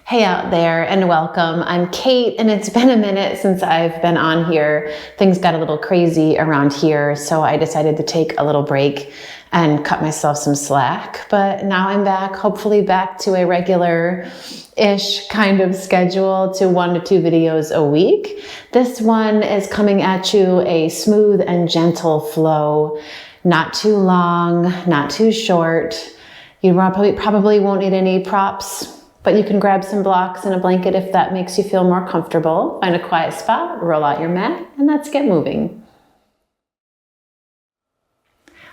Hey out there and welcome. I'm Kate and it's been a minute since I've been on here. Things got a little crazy around here, so I decided to take a little break and cut myself some slack. But now I'm back, hopefully back to a regular-ish kind of schedule to 1 to 2 videos a week. This one is coming at you a smooth and gentle flow, not too long, not too short. You probably won't need any props, but you can grab some blocks and a blanket if that makes you feel more comfortable. Find a quiet spot, roll out your mat, and let's get moving.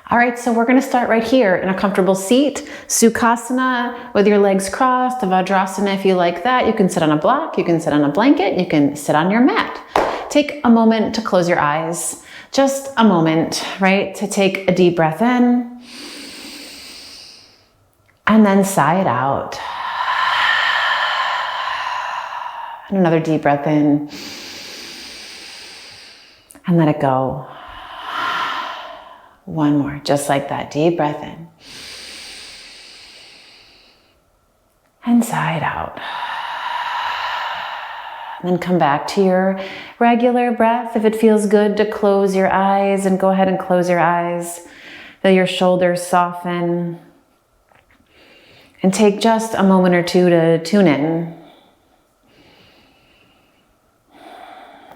All right, so we're gonna start right here in a comfortable seat. Sukhasana with your legs crossed, a Vajrasana if you like that. You can sit on a block, you can sit on a blanket, you can sit on your mat. Take a moment to close your eyes. Just a moment, right? To take a deep breath in and then sigh it out. And another deep breath in and let it go. One more, just like that. Deep breath in and sigh it out. And then come back to your regular breath. If it feels good to close your eyes, and go ahead and close your eyes. Feel your shoulders soften. And take just a moment or two to tune in.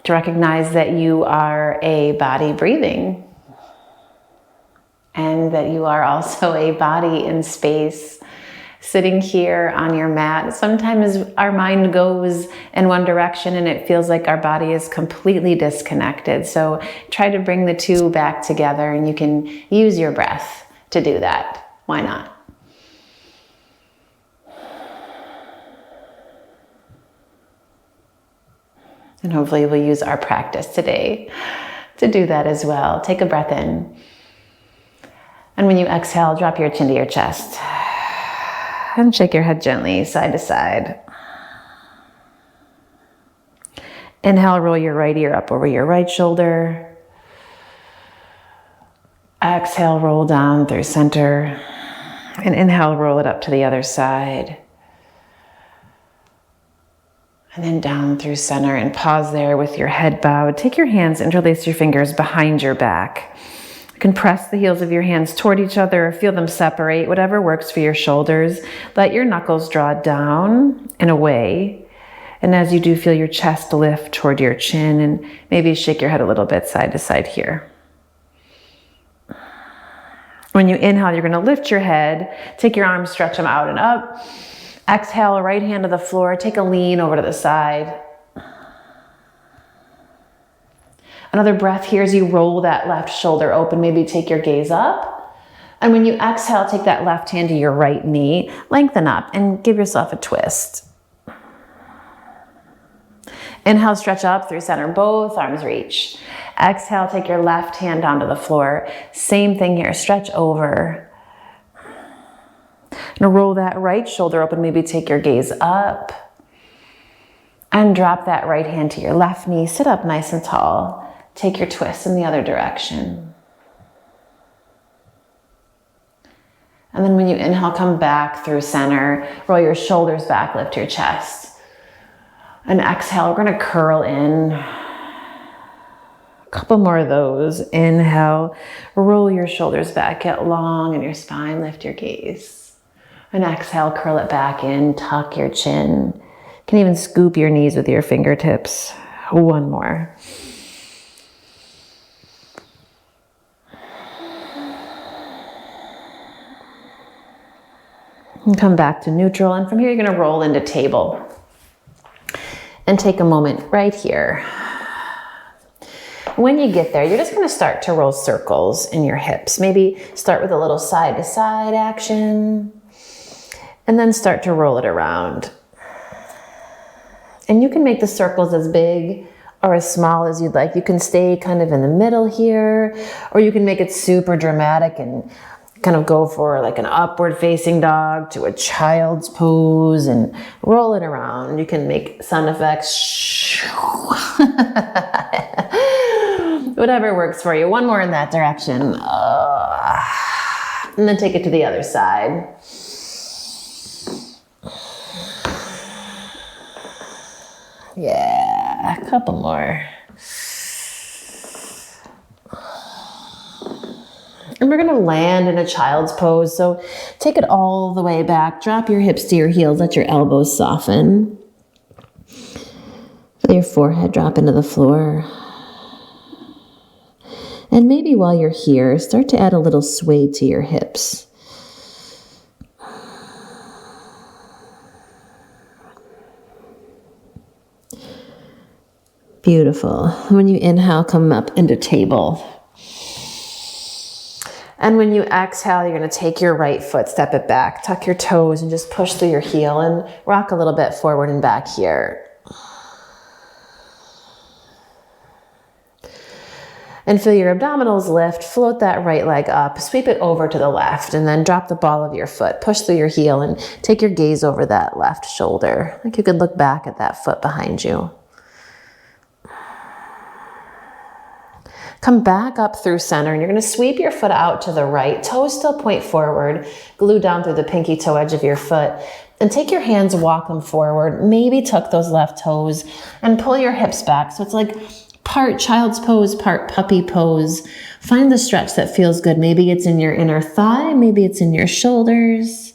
To recognize that you are a body breathing and that you are also a body in space sitting here on your mat. Sometimes our mind goes in one direction and it feels like our body is completely disconnected. So try to bring the two back together, and you can use your breath to do that. Why not? And hopefully we'll use our practice today to do that as well. Take a breath in. And when you exhale, drop your chin to your chest. And shake your head gently side to side. Inhale, roll your right ear up over your right shoulder. Exhale, roll down through center. And inhale, roll it up to the other side. And then down through center, and pause there with your head bowed. Take your hands, interlace your fingers behind your back. You can press the heels of your hands toward each other or feel them separate, whatever works for your shoulders. Let your knuckles draw down and away. And as you do, feel your chest lift toward your chin, and maybe shake your head a little bit side to side here. When you inhale, you're gonna lift your head, take your arms, stretch them out and up. Exhale, right hand to the floor, take a lean over to the side. Another breath here as you roll that left shoulder open, maybe take your gaze up. And when you exhale, take that left hand to your right knee, lengthen up and give yourself a twist. Inhale, stretch up through center, both arms reach. Exhale, take your left hand down to the floor. Same thing here, stretch over. Now roll that right shoulder open, maybe take your gaze up. And drop that right hand to your left knee. Sit up nice and tall. Take your twist in the other direction. And then when you inhale, come back through center. Roll your shoulders back, lift your chest. And exhale, we're gonna curl in. A couple more of those. Inhale, roll your shoulders back, get long in your spine, lift your gaze. And exhale, curl it back in, tuck your chin. You can even scoop your knees with your fingertips. One more. And come back to neutral. And from here, you're gonna roll into table. And take a moment right here. When you get there, you're just gonna start to roll circles in your hips. Maybe start with a little side to side action. And then start to roll it around. And you can make the circles as big or as small as you'd like. You can stay kind of in the middle here, or you can make it super dramatic and kind of go for like an upward facing dog to a child's pose and roll it around. You can make sound effects. Whatever works for you. One more in that direction. And then take it to the other side. Yeah, a couple more. And we're gonna land in a child's pose. So take it all the way back. Drop your hips to your heels. Let your elbows soften. Feel your forehead drop into the floor. And maybe while you're here, start to add a little sway to your hips. Beautiful. When you inhale, come up into table. And when you exhale, you're going to take your right foot, step it back, tuck your toes, and just push through your heel and rock a little bit forward and back here. And feel your abdominals lift, float that right leg up, sweep it over to the left, and then drop the ball of your foot, push through your heel, and take your gaze over that left shoulder. Like you could look back at that foot behind you. Come back up through center, and you're going to sweep your foot out to the right. Toes still point forward. Glue down through the pinky toe edge of your foot. And take your hands, walk them forward. Maybe tuck those left toes and pull your hips back. So it's like part child's pose, part puppy pose. Find the stretch that feels good. Maybe it's in your inner thigh. Maybe it's in your shoulders.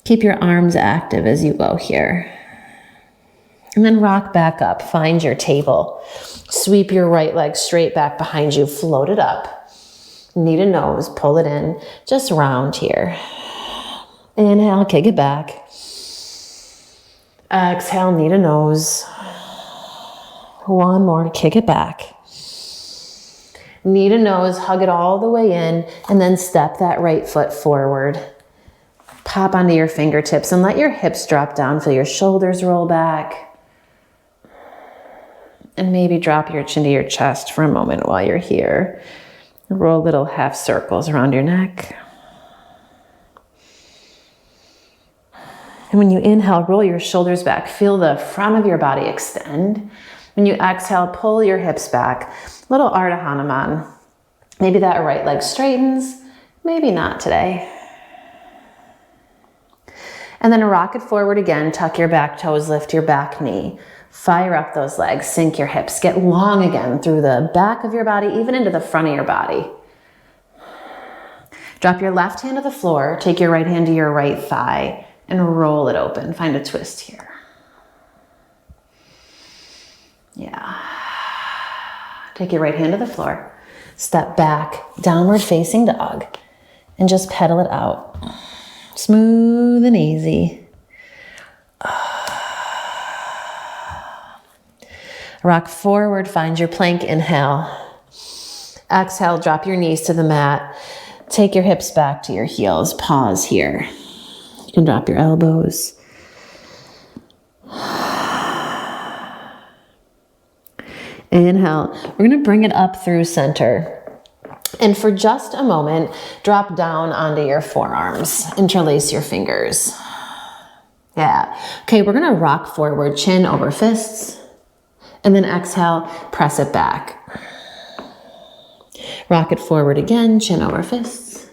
Keep your arms active as you go here. And then rock back up. Find your table. Sweep your right leg straight back behind you. Float it up. Knee to nose. Pull it in. Just round here. Inhale. Kick it back. Exhale. Knee to nose. One more. Kick it back. Knee to nose. Hug it all the way in. And then step that right foot forward. Pop onto your fingertips and let your hips drop down. Feel your shoulders roll back. And maybe drop your chin to your chest for a moment while you're here. Roll little half circles around your neck. And when you inhale, roll your shoulders back. Feel the front of your body extend. When you exhale, pull your hips back. Little Ardha Hanuman. Maybe that right leg straightens. Maybe not today. And then rock it forward again. Tuck your back toes, lift your back knee. Fire up those legs, sink your hips. Get long again through the back of your body, even into the front of your body. Drop your left hand to the floor. Take your right hand to your right thigh and roll it open. Find a twist here. Yeah. Take your right hand to the floor. Step back, downward facing dog, and just pedal it out. Smooth and easy. Rock forward, find your plank, inhale. Exhale, drop your knees to the mat. Take your hips back to your heels. Pause here. You can drop your elbows. Inhale. We're going to bring it up through center. And for just a moment, drop down onto your forearms. Interlace your fingers. Yeah. Okay, we're going to rock forward, chin over fists. And then exhale, press it back. Rock it forward again, chin over fists.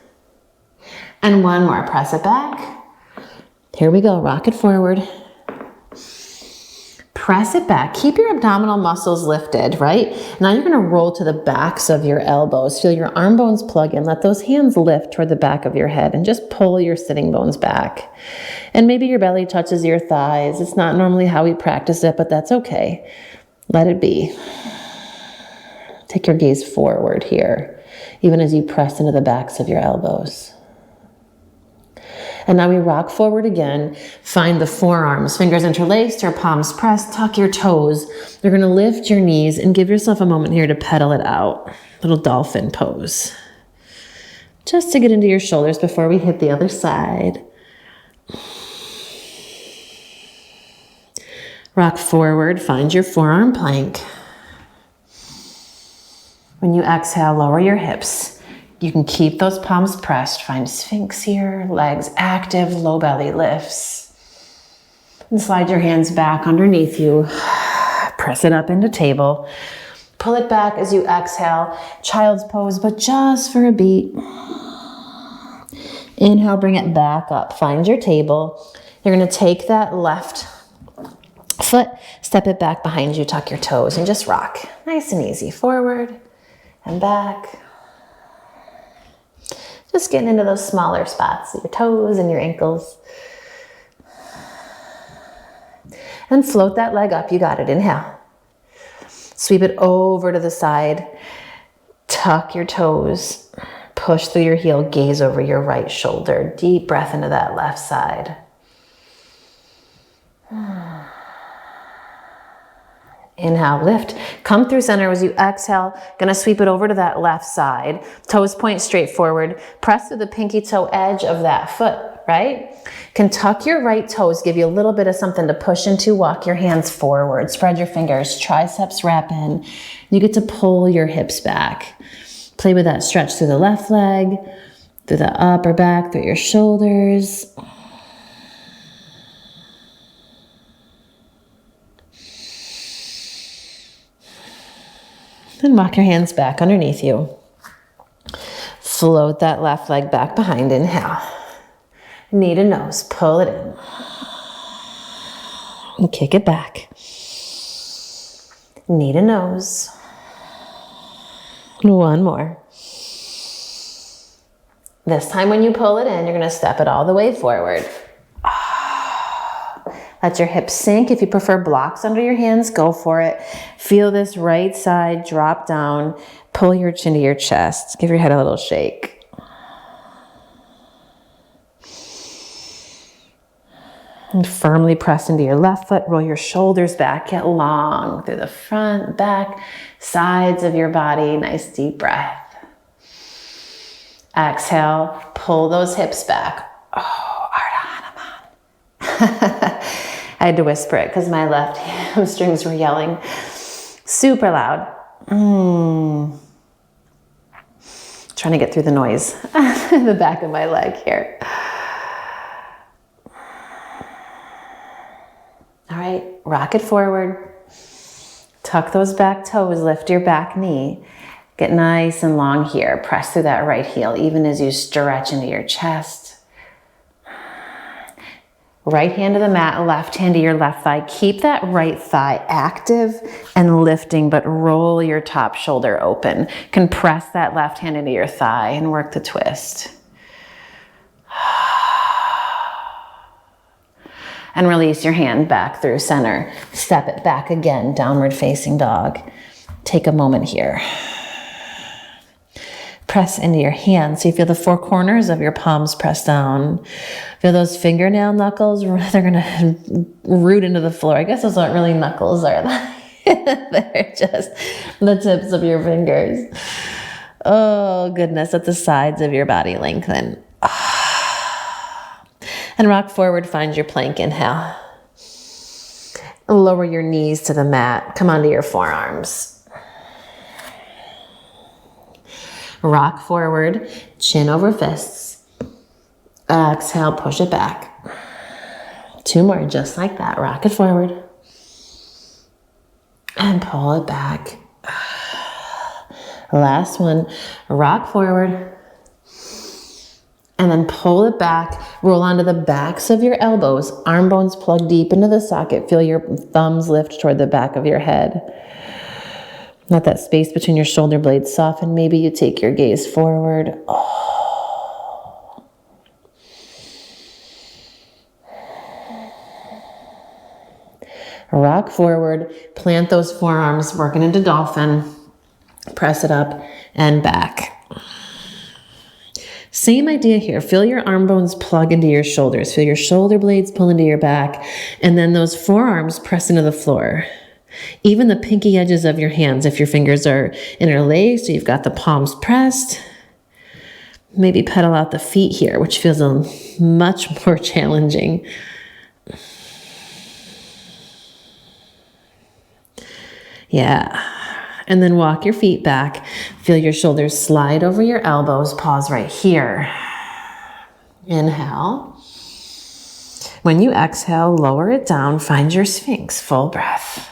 And one more, press it back. Here we go, rock it forward. Press it back. Keep your abdominal muscles lifted, right? Now you're gonna roll to the backs of your elbows. Feel your arm bones plug in. Let those hands lift toward the back of your head and just pull your sitting bones back. And maybe your belly touches your thighs. It's not normally how we practice it, but that's okay. Let it be. Take your gaze forward here, even as you press into the backs of your elbows. And now we rock forward again. Find the forearms, fingers interlaced or palms pressed. Tuck your toes. You're going to lift your knees and give yourself a moment here to pedal it out. Little dolphin pose. Just to get into your shoulders before we hit the other side. Rock forward, find your forearm plank. When you exhale, lower your hips. You can keep those palms pressed. Find Sphinx here, legs active, low belly lifts. And slide your hands back underneath you. Press it up into table. Pull it back as you exhale. Child's pose, but just for a beat. Inhale, bring it back up. Find your table. You're going to take that left foot, step it back behind you, tuck your toes, and just rock. Nice and easy, forward and back. Just getting into those smaller spots, your toes and your ankles. And float that leg up, you got it, inhale. Sweep it over to the side, tuck your toes, push through your heel, gaze over your right shoulder. Deep breath into that left side. Inhale, lift, come through center as you exhale. Gonna sweep it over to that left side. Toes point straight forward. Press through the pinky toe edge of that foot, right? Can tuck your right toes, give you a little bit of something to push into. Walk your hands forward, spread your fingers, triceps wrap in. You get to pull your hips back. Play with that stretch through the left leg, through the upper back, through your shoulders. Then walk your hands back underneath you. Float that left leg back behind, inhale. Knee to nose, pull it in. And kick it back. Knee to nose. One more. This time when you pull it in, you're gonna step it all the way forward. Let your hips sink. If you prefer blocks under your hands, go for it. Feel this right side drop down. Pull your chin to your chest. Give your head a little shake. And firmly press into your left foot. Roll your shoulders back. Get long through the front, back, sides of your body. Nice deep breath. Exhale. Pull those hips back. Oh, Ardha Hanuman. I had to whisper it because my left hamstrings were yelling super loud. Trying to get through the noise in the back of my leg here. All right, rock it forward. Tuck those back toes, lift your back knee. Get nice and long here. Press through that right heel, even as you stretch into your chest. Right hand to the mat, left hand to your left thigh. Keep that right thigh active and lifting, but roll your top shoulder open. Compress that left hand into your thigh and work the twist. And release your hand back through center. Step it back again, downward facing dog. Take a moment here. Press into your hands. So you feel the four corners of your palms press down. Feel those fingernail knuckles. They're going to root into the floor. I guess those aren't really knuckles, are they? They're just the tips of your fingers. Oh, goodness. Let the sides of your body lengthen. And rock forward. Find your plank. Inhale. Lower your knees to the mat. Come onto your forearms. Rock forward, chin over fists. Exhale, push it back. Two more, just like that. Rock it forward. And pull it back. Last one, rock forward. And then pull it back. Roll onto the backs of your elbows. Arm bones plug deep into the socket. Feel your thumbs lift toward the back of your head. Let that space between your shoulder blades soften. Maybe you take your gaze forward. Oh. Rock forward. Plant those forearms, working into dolphin. Press it up and back. Same idea here. Feel your arm bones plug into your shoulders. Feel your shoulder blades pull into your back. And then those forearms press into the floor. Even the pinky edges of your hands, if your fingers are interlaced, so you've got the palms pressed. Maybe pedal out the feet here, which feels much more challenging. Yeah. And then walk your feet back. Feel your shoulders slide over your elbows. Pause right here. Inhale. When you exhale, lower it down. Find your Sphinx. Full breath.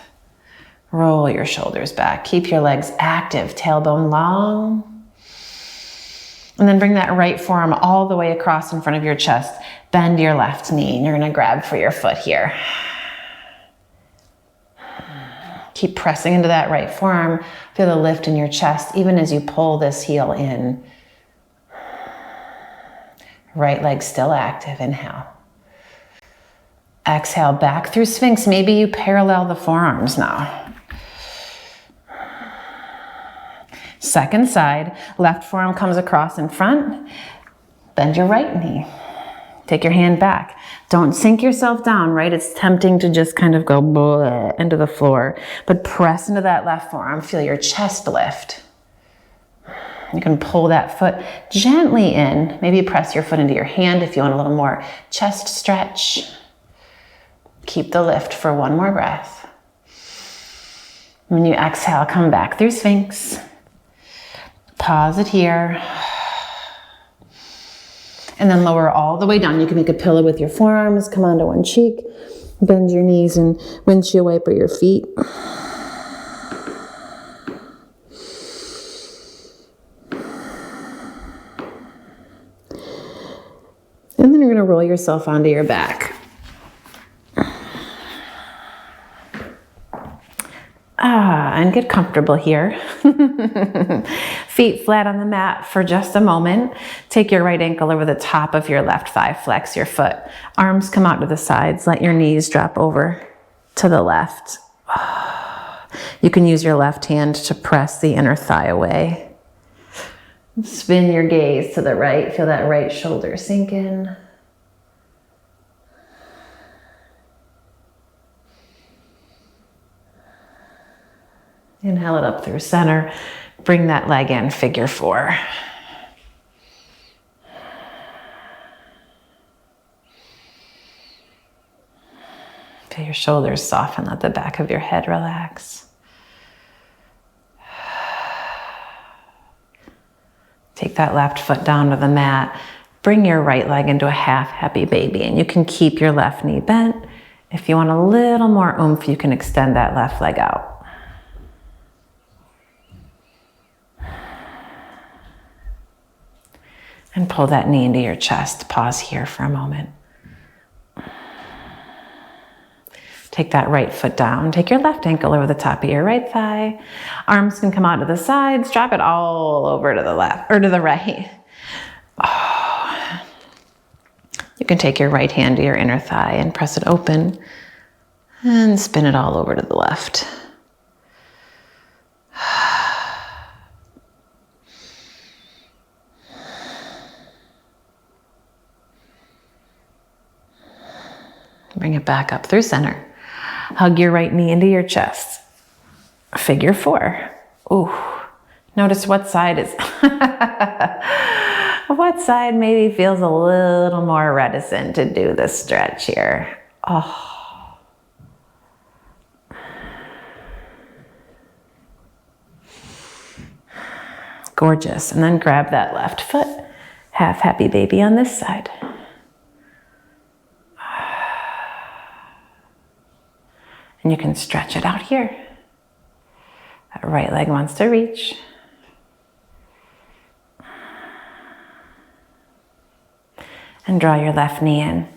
Roll your shoulders back. Keep your legs active, tailbone long. And then bring that right forearm all the way across in front of your chest. Bend your left knee, and you're gonna grab for your foot here. Keep pressing into that right forearm. Feel the lift in your chest, even as you pull this heel in. Right leg still active, inhale. Exhale, back through Sphinx. Maybe you parallel the forearms now. Second side, left forearm comes across in front. Bend your right knee. Take your hand back. Don't sink yourself down, right? It's tempting to just kind of go into the floor, but press into that left forearm. Feel your chest lift. You can pull that foot gently in. Maybe press your foot into your hand if you want a little more chest stretch. Keep the lift for one more breath. When you exhale, come back through Sphinx. Pause it here. And then lower all the way down. You can make a pillow with your forearms. Come onto one cheek. Bend your knees and windshield wiper your feet. And then you're going to roll yourself onto your back. And get comfortable here. Feet flat on the mat for just a moment. Take your right ankle over the top of your left thigh. Flex your foot. Arms come out to the sides. Let your knees drop over to the left. You can use your left hand to press the inner thigh away. Spin your gaze to the right. Feel that right shoulder sink in. Inhale it up through center. Bring that leg in, figure four. Feel your shoulders soften. Let the back of your head relax. Take that left foot down to the mat. Bring your right leg into a half happy baby, and you can keep your left knee bent. If you want a little more oomph, you can extend that left leg out. And pull that knee into your chest. Pause here for a moment. Take that right foot down. Take your left ankle over the top of your right thigh. Arms can come out to the sides. Drop it all over to the left or to the right. Oh. You can take your right hand to your inner thigh and press it open and spin it all over to the left. Bring it back up through center. Hug your right knee into your chest. Figure four. Ooh. Notice what side is, what side maybe feels a little more reticent to do this stretch here. Oh. Gorgeous. And then grab that left foot. Half happy baby on this side. And you can stretch it out here. That right leg wants to reach. And draw your left knee in.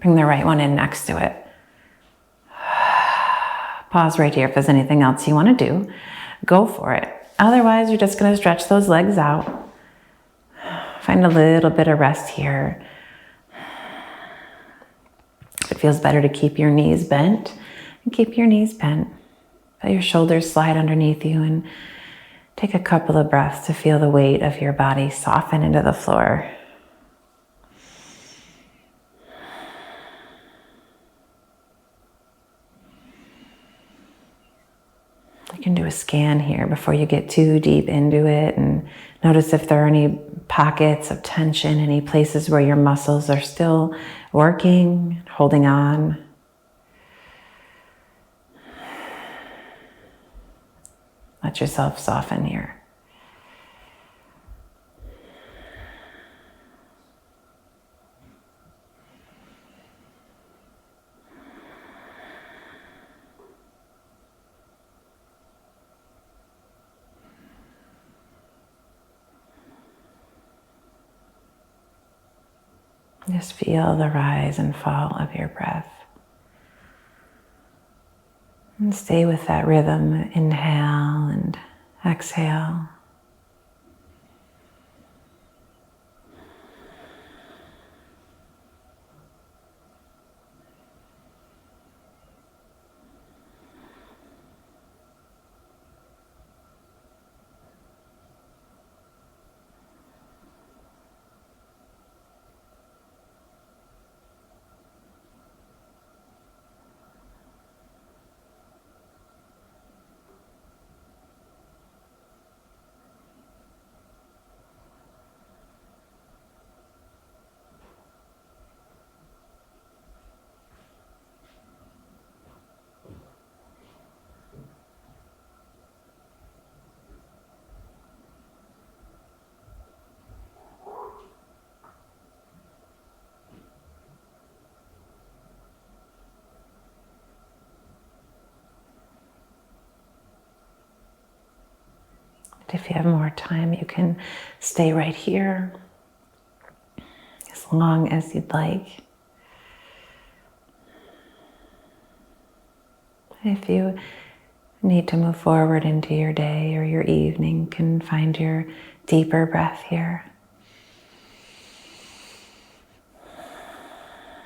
Bring the right one in next to it. Pause right here if there's anything else you want to do. Go for it. Otherwise, you're just going to stretch those legs out. Find a little bit of rest here. It feels better to keep your knees bent, and keep your knees bent. Let your shoulders slide underneath you and take a couple of breaths to feel the weight of your body soften into the floor. You can do a scan here before you get too deep into it and notice if there are any pockets of tension, any places where your muscles are still working, holding on. Let yourself soften here. Just feel the rise and fall of your breath. And stay with that rhythm, inhale and exhale. If you have more time, you can stay right here as long as you'd like. If you need to move forward into your day or your evening, you can find your deeper breath here.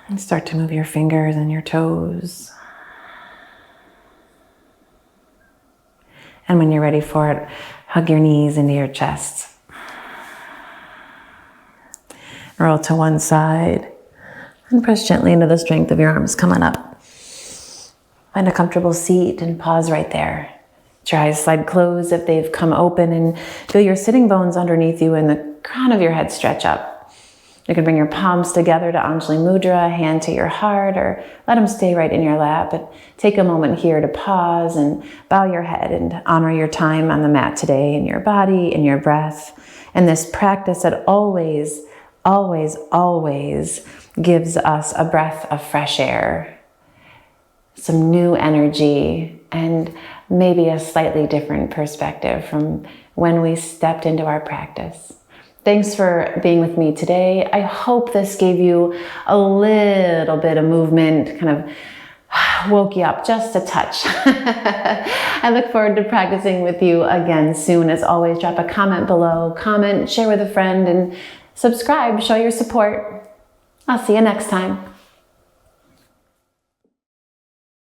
And start to move your fingers and your toes. And when you're ready for it, hug your knees into your chest. Roll to one side and press gently into the strength of your arms coming up. Find a comfortable seat and pause right there. Let your eyes slide closed if they've come open, and feel your sitting bones underneath you and the crown of your head stretch up. You can bring your palms together to Anjali Mudra, hand to your heart, or let them stay right in your lap. But take a moment here to pause and bow your head and honor your time on the mat today in your body, in your breath, and this practice that always, always, always gives us a breath of fresh air, some new energy, and maybe a slightly different perspective from when we stepped into our practice. Thanks for being with me today. I hope this gave you a little bit of movement, kind of woke you up just a touch. I look forward to practicing with you again soon. As always, drop a comment below, comment, share with a friend, and subscribe, show your support. I'll see you next time.